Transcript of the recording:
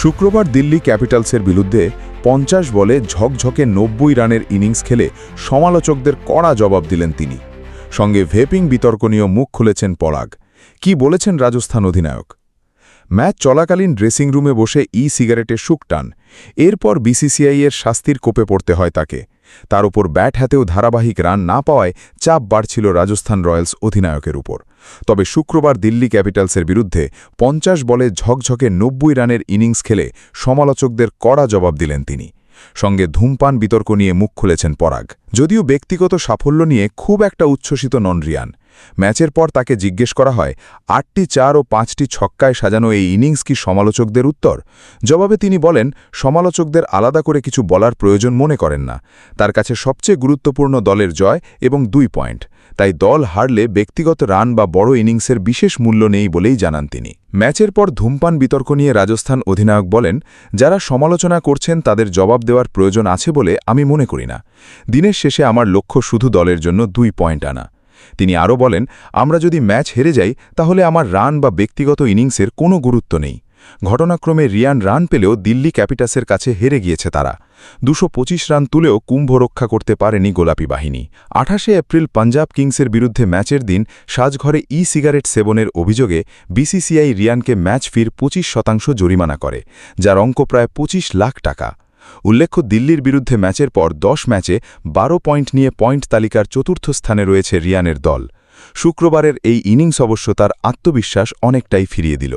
শুক্রবার দিল্লি ক্যাপিটালসের বিরুদ্ধে ৫০ বলে ঝকঝকে ৯০ রানের ইনিংস খেলে সমালোচকদের কড়া জবাব দিলেন তিনি। সঙ্গে ভেপিং বিতর্ক নিয়েও মুখ খুলেছেন পরাগ। কি বলেছেন রাজস্থান অধিনায়ক? ম্যাচ চলাকালীন ড্রেসিং রুমে বসে সিগারেটের শুক টান। এরপর বিসিসিআইয়ের শাস্তির কোপে পড়তে হয় তাকে। তার উপর ব্যাট হাতেও ধারাবাহিক রান না পাওয়ায় চাপ বাড়ছিল রাজস্থান রয়্যালস অধিনায়কের উপর। তবে শুক্রবার দিল্লি ক্যাপিটালসের বিরুদ্ধে ৫০ বলে ঝকঝকে ৯০ রানের ইনিংস খেলে সমালোচকদের কড়া জবাব দিলেন তিনি। সঙ্গে ধূমপান বিতর্ক নিয়ে মুখ খুলেছেন পরাগ। যদিও ব্যক্তিগত সাফল্য নিয়ে খুব একটা উচ্ছ্বসিত নন রিয়ান। ম্যাচের পর তাকে জিজ্ঞেস করা হয় ৮টি ৪ ও ৫টি ছক্কায় সাজানো এই ইনিংস কি সমালোচকদের উত্তর? জবাবে তিনি বলেন, সমালোচকদের আলাদা করে কিছু বলার প্রয়োজন মনে করেন না। তার কাছে সবচেয়ে গুরুত্বপূর্ণ দলের জয় এবং ২ পয়েন্ট। তাই দল হারলে ব্যক্তিগত রান বা বড় ইনিংসের বিশেষ মূল্য নেই বলেই জানান তিনি। ম্যাচের পর ধূমপান বিতর্ক নিয়ে রাজস্থান অধিনায়ক বলেন, যারা সমালোচনা করছেন তাদের জবাব দেওয়ার প্রয়োজন আছে বলে আমি মনে করি না। দিনের শেষে আমার লক্ষ্য শুধু দলের জন্য ২ পয়েন্ট আনা। তিনি আরও বলেন, আমরা যদি ম্যাচ হেরে যাই তাহলে আমার রান বা ব্যক্তিগত ইনিংসের কোনো গুরুত্ব নেই। ঘটনাক্রমে রিয়ান রান পেলেও দিল্লি ক্যাপিটালসের কাছে হেরে গিয়েছে তারা। ২২৫ রান তুলেও কুম্ভ রক্ষা করতে পারেনি গোলাপি বাহিনী। ২৮শে এপ্রিল পাঞ্জাব কিংসের বিরুদ্ধে ম্যাচের দিন সাজঘরে সিগারেট সেবনের অভিযোগে বিসিসিআই রিয়ানকে ম্যাচ ফির ২৫% জরিমানা করে, যার অঙ্ক প্রায় ২৫ লাখ টাকা। উল্লেখ্য, দিল্লির বিরুদ্ধে ম্যাচের পর ১০ ম্যাচে ১২ পয়েন্ট নিয়ে পয়েন্ট তালিকার চতুর্থ স্থানে রয়েছে রিয়ানের দল। শুক্রবারের এই ইনিংস অবশ্য তার আত্মবিশ্বাস অনেকটাই ফিরিয়ে দিল।